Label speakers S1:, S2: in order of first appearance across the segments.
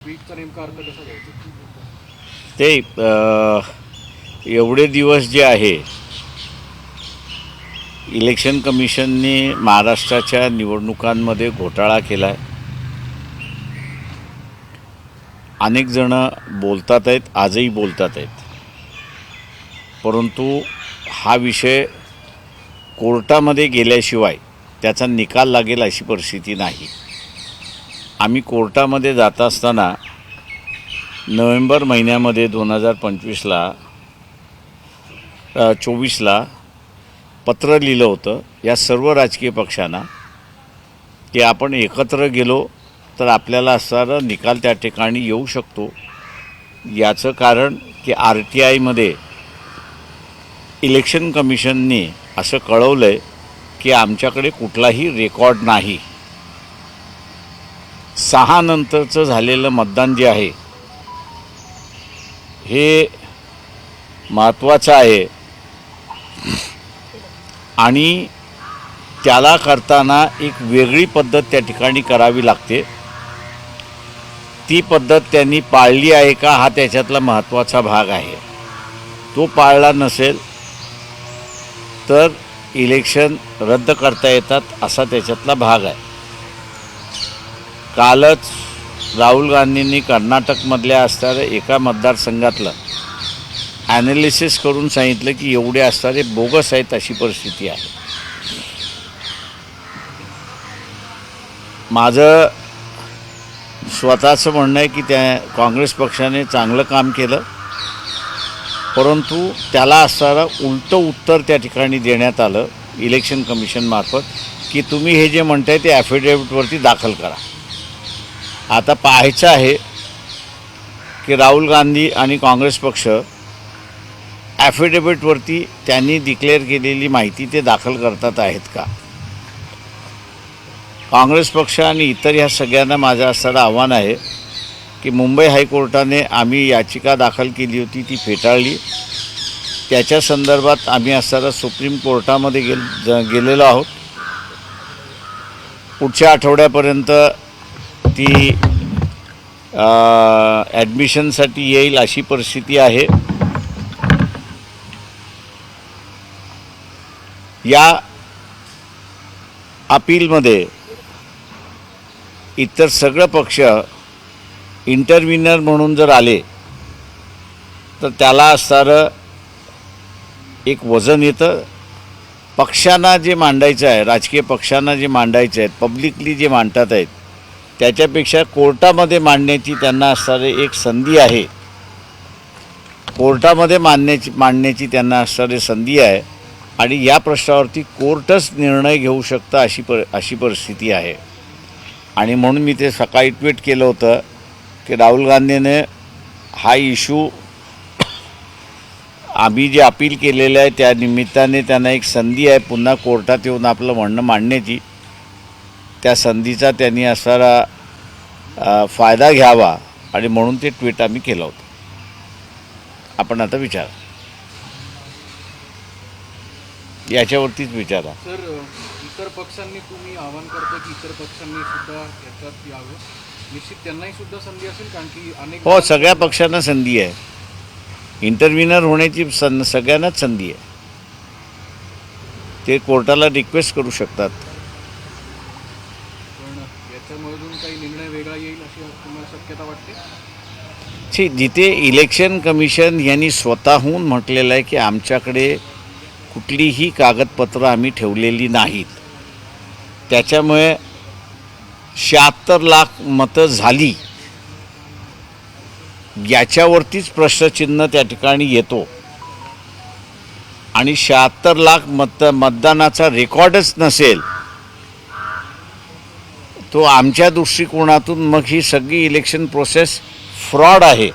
S1: ट्विटचा नेमका अर्थ कसा घ्यायचा?
S2: ते एवढे दिवस जे आहे इलेक्शन कमिशनने महाराष्ट्राच्या निवडणुकांमध्ये घोटाळा केला आहे. अनेक जण बोलतात आहेत, आजही बोलतात आहेत, परंतु हा विषय कोर्टामध्ये गेल्याशिवाय त्याचा निकाल लागेल अशी परिस्थिती नाही. आम्ही कोर्टामध्ये जात असताना नोव्हेंबर महिन्यामध्ये 2024ला पत्र लिहिलं होतं या सर्व राजकीय पक्षांना की आपण एकत्र गेलो तर आपल्याला असणारा निकाल त्या ठिकाणी येऊ शकतो. याचं कारण की RTIमध्ये इलेक्शन कमिशनने असं कळवलं आहे की आमच्याकडे कुठलाही रेकॉर्ड नाही. 6 नंतरचं झालेलं मतदान जे आहे हे महत्त्वाचं आहे आणि त्याला करताना एक वेगळी पद्धत त्या ठिकाणी करावी लागते. ती पद्धत त्यांनी पाळली आहे का हा त्याच्यातला महत्त्वाचा भाग आहे. तो पाळला नसेल तर इलेक्शन रद्द करता येतात असा त्याच्यातला भाग आहे. कालच राहुल गांधींनी कर्नाटकमधल्या असणाऱ्या एका मतदारसंघातलं ॲनालिसिस करून सांगितलं की एवढे असणारे बोगस आहेत अशी परिस्थिती आहे. माझं स्वतःचं म्हणणं आहे की त्या काँग्रेस पक्षाने चांगलं काम केलं, परंतु त्याला असणारं उलटं उत्तर त्या ठिकाणी देण्यात आलं इलेक्शन कमिशनमार्फत की तुम्ही हे जे म्हणताय ते ॲफिडेव्हिटवरती दाखल करा. आता पाहायचं आहे की राहुल गांधी आणि काँग्रेस पक्ष ॲफिडेव्हिटवरती त्यांनी डिक्लेअर केलेली माहिती ते दाखल करतात आहेत का. काँग्रेस पक्ष आणि इतर ह्या सगळ्यांना माझं असणारं आव्हान आहे की मुंबई हायकोर्टाने आम्ही याचिका दाखल केली होती ती फेटाळली. त्याच्या संदर्भात आम्ही असणारं सुप्रीम कोर्टामध्ये गेलेलो आहोत. पुढच्या आठवड्यापर्यंत ती ॲडमिशनसाठी येईल अशी परिस्थिती आहे. या अपीलमध्ये इतर सगळे पक्ष इंटरव्हिनर म्हणून जर आले तर त्याला असणारं एक वजन येतं. पक्षांना जे मांडायचं आहे, राजकीय पक्षांना जे मांडायचं आहे, पब्लिकली जे मांडतात आहेत त्याच्यापेक्षा कोर्टामध्ये मांडण्याची त्यांना असणारी एक संधी आहे. कोर्टामध्ये मांडण्याची त्यांना असणारी संधी आहे आणि या प्रश्नावरती कोर्टच निर्णय घेऊ शकतं अशी परिस्थिती आहे. आणि म्हणून मी ते सकाळी ट्विट केलं होतं की राहुल गांधीने हा इश्यू आम्ही जे अपील केलेलं आहे त्या निमित्ताने त्यांना एक संधी आहे पुन्हा कोर्टात येऊन आपलं म्हणणं मांडण्याची. त्या संधीचा त्यांनी असणारा फायदा घ्यावा आणि म्हणून ते ट्विट आम्ही केलं होतं. आपण आता विचारा, याच्यावरतीच विचारा.
S1: सर, इतर पक्षांनी तुम्ही आवाहन करता की इतर पक्षांनी सुद्धा याच्यात यावं. निश्चित त्यांनाही सुद्धा संधी असेल कारण की अनेक
S2: हो, सगळ्या पक्षांना संधी आहे. इंटरव्हिनर होण्याची सगळ्यांनाच संधी आहे. ते कोर्टाला रिक्वेस्ट करू शकतात.
S1: पण याच्यामधून काही निर्णय वेगळा येईल अशी तुम्हाला शक्यता वाटते?
S2: जिथे इलेक्शन कमिशन यांनी स्वतःहून म्हटलेलं आहे की आमच्याकडे कुठलीही कागदपत्रं आम्ही ठेवलेली नाहीत, त्याच्यामुळे 76 लाख मतं झाली याच्यावरतीच प्रश्नचिन्ह त्या ठिकाणी येतो. आणि 76 लाख मतदानाचा रेकॉर्डच नसेल तो आमच्या दृष्टिकोनातून मग ही सगळी इलेक्शन प्रोसेस फ्रॉड आहे.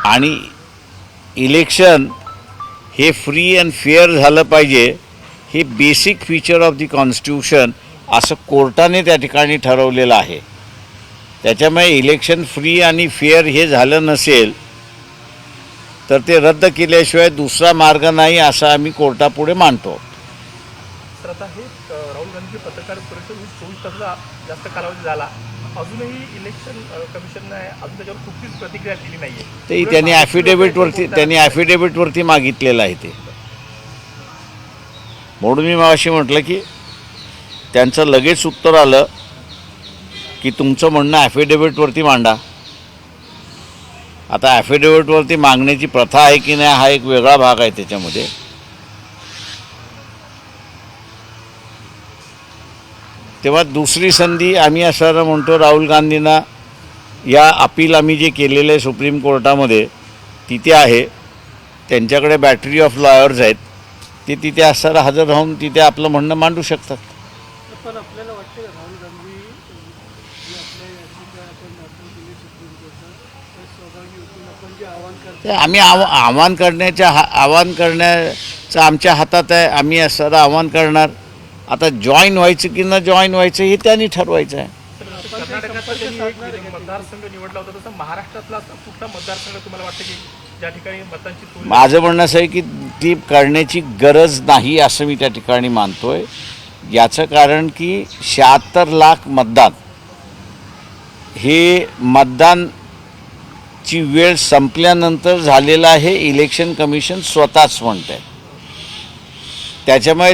S2: आणि इलेक्शन हे फ्री अँड फेअर झालं पाहिजे, हे basic feature of the constitution असं कोर्टाने त्या ठिकाणी ठरवलेलं आहे. त्याच्यामुळे इलेक्शन फ्री आणि फेअर हे झालं नसेल तर ते रद्द केल्याशिवाय दुसरा मार्ग नाही असं आम्ही कोर्टापुढे मांडतो.
S3: सर, आता हे राहुल गांधी पत्रकार परिषद 24 तासाचा जास्त कालावधी झाला अजूनही इलेक्शन कमिशनने अजून त्याच्यावर कुठलीच प्रतिक्रिया दिली नाहीये.
S2: ते त्यांनी ॲफिडेविटवरती मागितलेलं आहे ते. म्हणून मी मगाशी म्हटलं की त्यांचं लगेच उत्तर आलं की तुमचं म्हणणं ॲफिडेविटवरती मांडा. आता ॲफिडेविटवरती मागण्याची प्रथा आहे की नाही हा एक वेगळा भाग आहे त्याच्यामध्ये. तेव्हा दुसरी संधी आम्ही असं म्हणतो राहुल गांधींना, या अपील आम्ही जे केलेलं आहे सुप्रीम कोर्टामध्ये तिथे आहे, त्यांच्याकडे बॅटरी ऑफ लॉयर्स आहेत, ते तिथे असताना हजर राहून तिथे आपलं म्हणणं मांडू शकतात.
S4: पण आपल्याला वाटतं राहुल गांधी जे आपल्या याचिका आपण दाखल केली सुप्रीम कोर्टात ते सहभागी होतील. आपण जे आव्हान करतो
S2: ते आम्ही आव्हान करण्याचं आमच्या हातात आहे. आम्ही असं आव्हान करणार. आता जॉईन व्हायचं की न जॉईन व्हायचं हे त्यांनी ठरवायचं आहे.
S3: कर्नाटकातला त्यांनी एक मतदारसंघ निवडला होता, तसं महाराष्ट्रातला असा कुठला मतदारसंघ तुम्हाला वाटतं की ज्या ठिकाणी मतांची तुलना
S2: माझं म्हणणं असं आहे की ती करण्याची गरज नाही असं मी त्या ठिकाणी मानतोय. याचं कारण की 76 लाख मतदान हे मतदानची वेळ संपल्यानंतर झालेलं आहे, इलेक्शन कमिशन स्वतःच म्हणतं आहे. त्याच्यामुळे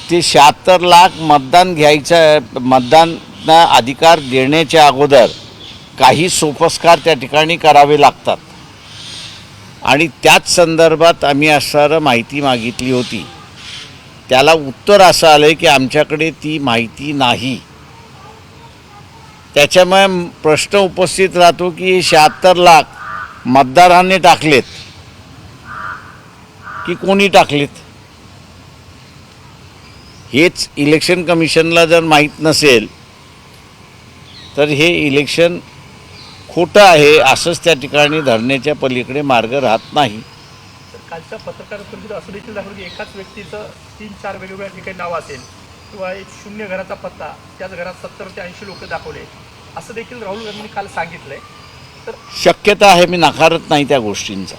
S2: ते 76 लाख मतदान अधिकार देण्याच्या अगोदर काही सोपस्कार त्या ठिकाणी करावे लागतात. आणि त्याच संदर्भात आम्ही असणारं माहिती मागितली होती. त्याला उत्तर असं आलं की आमच्याकडे ती माहिती नाही. त्याच्यामुळे प्रश्न उपस्थित राहतो की 76 लाख मतदारांनी टाकलेत की कोणी टाकलेत. हेच इलेक्शन कमिशनला जर माहीत नसेल तर हे इलेक्शन खोटं आहे असंच त्या ठिकाणी धरण्याच्या पलीकडे मार्ग राहत नाही.
S3: तर कालच्या पत्रकार परिषदेत असं देखील दाखवलं की एकाच व्यक्तीचं 3-4 वेगवेगळ्या ठिकाणी नाव असेल किंवा एक शून्य घराचा पत्ता, त्याच घरात 70 ते 80 लोक दाखवले, असं देखील राहुल गांधींनी काल सांगितलंय. तर
S2: शक्यता आहे, मी नाकारत नाही त्या गोष्टींचा.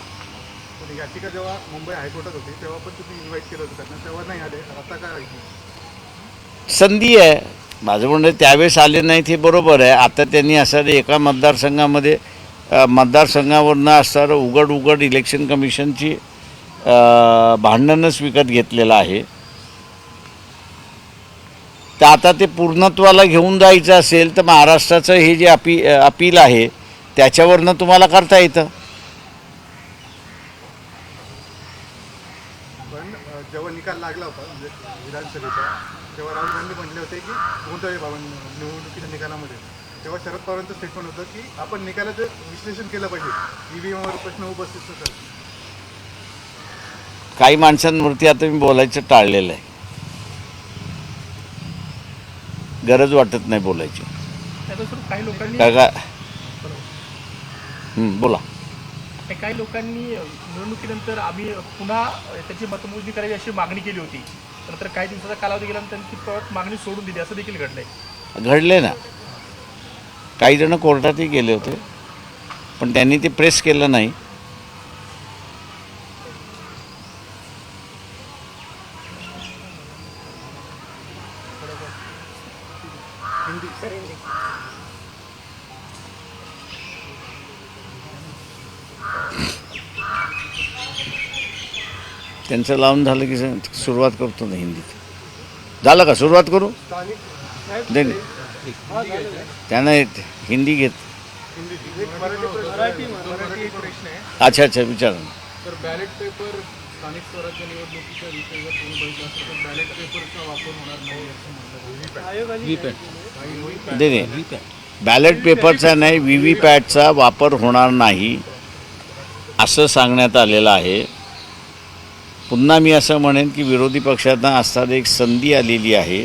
S5: याचिका जेव्हा मुंबई हायकोर्टात होती तेव्हा पण तुम्ही इन्व्हाइट केलं होतं त्यांना, तेव्हा नाही आले. आता काय
S2: संधी आहे. माझं म्हणणं त्यावेळेस आले नाही ते बरोबर आहे. आता त्यांनी असं एका मतदारसंघावरनं असणारं उघड इलेक्शन कमिशनची भांडणच विकत घेतलेलं आहे. तर आता ते पूर्णत्वाला घेऊन जायचं असेल तर महाराष्ट्राचं हे जे अपील आहे त्याच्यावरनं तुम्हाला करता येतं.
S5: पण जेव्हा निकाल लागला होता म्हणजे विधानसभेचा, तेव्हा राहुल गांधी म्हटले होते की कोणत्याही निवडणुकीच्या निकालामध्ये, तेव्हा शरद पवारांचं स्टेटमेंट होतं की आपण निकालाचं विश्लेषण केलं पाहिजे, ईव्हीएमवर प्रश्न उपस्थित होतात.
S2: काही माणसांवरती आता मी बोलायचं टाळलेलं आहे. गरज वाटत नाही बोलायची.
S3: त्याच्यासोबत काही लोकांनी
S2: बोला.
S3: काही लोकांनी निवडणुकीनंतर आम्ही पुन्हा त्याची मतमोजणी करावी अशी मागणी केली होती. नंतर काही दिवसाचा कालावधी गेल्यानंतर त्यांनी ती परत मागणी सोडून दिली, असं देखील घडलंय.
S2: घडले ना. काही जण कोर्टातही गेले होते पण त्यांनी ते प्रेस केलं नाही. त्यांचं लावून झालं की सुरुवात करतो ना हिंदीत. झालं का? सुरुवात करू. नाही त्यांना हिंदी घेत.
S5: मराठी प्रश्न आहे.
S2: अच्छा विचारा ना.
S1: तर बॅलेट पेपर स्थानिक स्वराज्य निवडणुकीच्या विषयी जर तुम्ही बघितलं असेल तर बॅलेट पेपरचा वापर होणार नाही असं म्हटलं.
S2: नाही बॅलेट पेपरचा नाही, व्हीव्हीपॅटचा वापर होणार नाही असं सांगण्यात आलेलं आहे. पुन्हा मी असं म्हणेन की विरोधी पक्षांना असताना एक संधी आलेली आहे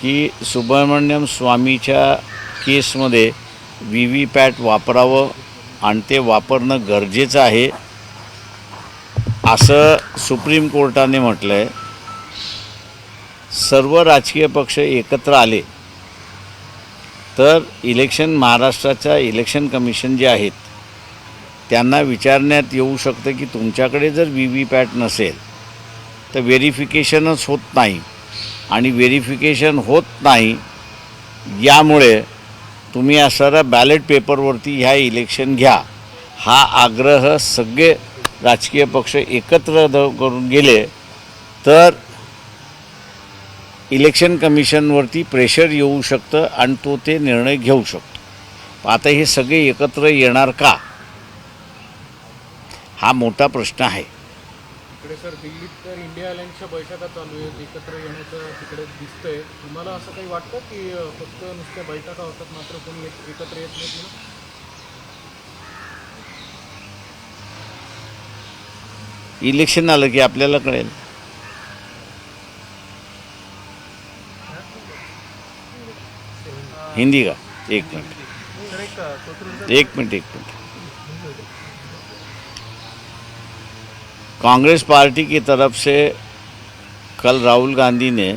S2: की सुब्रमण्यम स्वामीच्या केसमध्ये व्हीव्हीपॅट वापरावं आणि ते वापरणं गरजेचं आहे असं सुप्रीम कोर्टाने म्हटलं आहे. सर्व राजकीय पक्ष एकत्र आले तर महाराष्ट्राच्या इलेक्शन कमिशन जे आहेत त्यांना विचारण्यात येऊ शकतं की तुमच्याकडे जर व्हीव्हीपॅट नसेल तर व्हेरिफिकेशनच होत नाही आणि व्हेरिफिकेशन होत नाही यामुळे तुम्ही असणारा बॅलेट पेपरवरती ह्या इलेक्शन घ्या, हा आग्रह सगळे राजकीय पक्ष एकत्र करून गेले तर इलेक्शन कमिशनवरती प्रेशर येऊ शकतं आणि तो ते निर्णय घेऊ शकतो. आता हे सगळे एकत्र येणार का, हा मोठा प्रश्न आहे.
S1: इकडे सर दिल्लीत तर इंडिया अलायन्सच्या बैठका चालू आहेत, एकत्र येण्याचं तिकडे दिसतंय. तुम्हाला असं काही वाटतं की फक्त नुसत्या बैठका होतात मात्र कोणी एकत्र येत नाही म्हणून?
S2: इलेक्शन आलं की आपल्याला कळेल. हिंदी का? एक मिनट. कांग्रेस पार्टी की तरफ से कल राहुल गांधी ने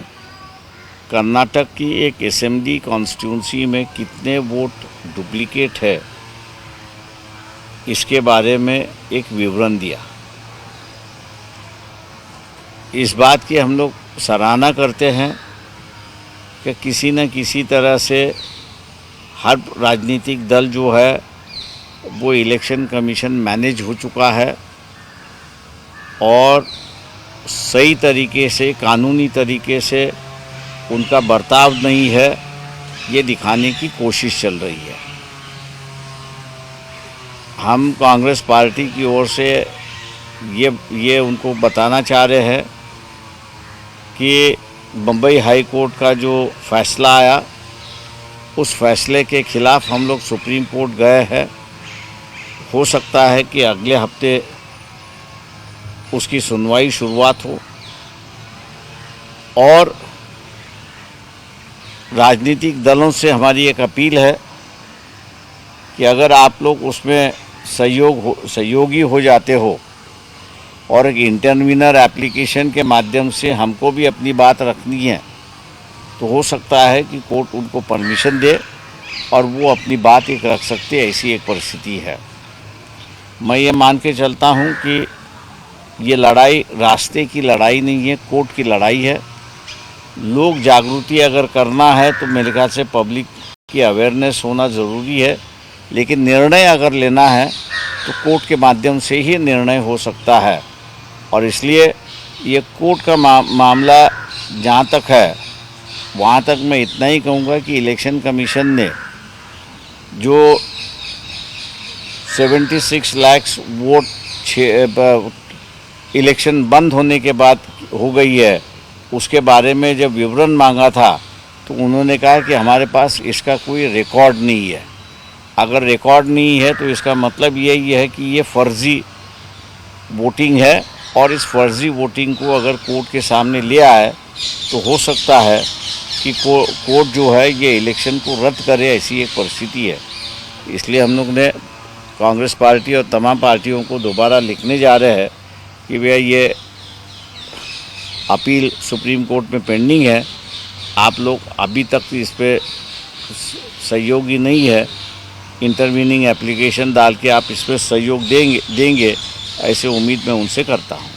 S2: कर्नाटक की एक असेंबली कॉन्स्टिट्यूंसी में कितने वोट डुप्लीकेट है इसके बारे में एक विवरण दिया. इस बात की हम लोग सराहना करते हैं कि किसी न किसी तरह से हर राजनीतिक दल जो है वो इलेक्शन कमीशन मैनेज हो चुका है और सही तरीके से, कानूनी तरीके से उनका बर्ताव नहीं है, ये दिखाने की कोशिश चल रही है. हम कांग्रेस पार्टी की ओर से ये उनको बताना चाह रहे हैं कि बम्बई हाई कोर्ट का जो फैसला आया उस फैसले के ख़िलाफ़ हम लोग सुप्रीम कोर्ट गए हैं. हो सकता है कि अगले हफ्ते उसकी सुनवाई शुरुआत हो और राजनीतिक दलों से हमारी एक अपील है कि अगर आप लोग उसमें सहयोगी हो जाते हो और एक इंटरवीनर एप्लीकेशन के माध्यम से हमको भी अपनी बात रखनी है तो हो सकता है कि कोर्ट उनको परमिशन दे और वो अपनी बात एक रख सकते, ऐसी एक परिस्थिति है. मैं ये मान के चलता हूँ कि ये लड़ाई रास्ते की लड़ाई नहीं है, कोर्ट की लड़ाई है. लोग जागृति अगर करना है तो मेरे ख्याल से पब्लिक की अवेयरनेस होना ज़रूरी है, लेकिन निर्णय अगर लेना है तो कोर्ट के माध्यम से ही निर्णय हो सकता है. और इसलिए ये कोर्ट का मामला जहाँ तक है वहाँ तक मैं इतना ही कहूँगा कि इलेक्शन कमीशन ने जो 76 लाख वोट इलेक्शन बंद होने के बाद हो गई है, उसके बारे में जब विवरण मांगा था तो उन्होंने कहा कि हमारे पास इसका कोई रिकॉर्ड नहीं है. अगर रिकॉर्ड नहीं है तो इसका मतलब यही है कि ये फर्जी वोटिंग है और इस फर्जी वोटिंग को अगर कोर्ट के सामने ले आए तो हो सकता है कि कोर्ट जो है ये इलेक्शन को रद्द करे, ऐसी एक परिस्थिति है. इसलिए हम लोग ने कांग्रेस पार्टी और तमाम पार्टियों को दोबारा लिखने जा रहे हैं कि भैया ये अपील सुप्रीम कोर्ट में पेंडिंग है, आप लोग अभी तक इस पर सहयोगी नहीं है, इंटरवीनिंग एप्लीकेशन डाल के आप इस पर सहयोग देंगे ऐसे उम्मीद मैं उनसे करता हूँ.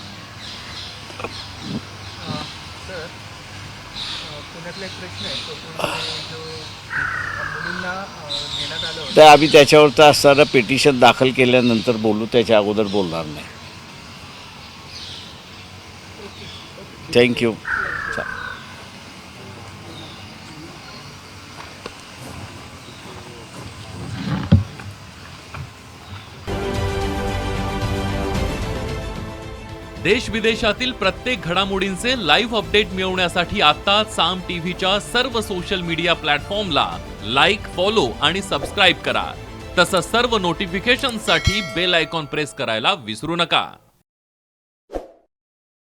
S3: सर पुण्यातला एक प्रश्न आहे, कोकणामध्ये जो मुलींना नेण्यात आलं होतं
S2: तर आम्ही त्याच्यावरचं असणारं पिटिशन दाखल केल्यानंतर बोलू, त्याच्या अगोदर बोलणार नाही. थँक्यू.
S6: देश विदेशातील प्रत्येक घडामोडींचे लाईव्ह अपडेट मिळवण्यासाठी आता साम टीव्हीच्या सर्व सोशल मीडिया प्लॅटफॉर्मला लाईक, फॉलो आणि सबस्क्राईब करा. तसंच सर्व नोटिफिकेशनसाठी बेल आयकॉन प्रेस करायला विसरू नका.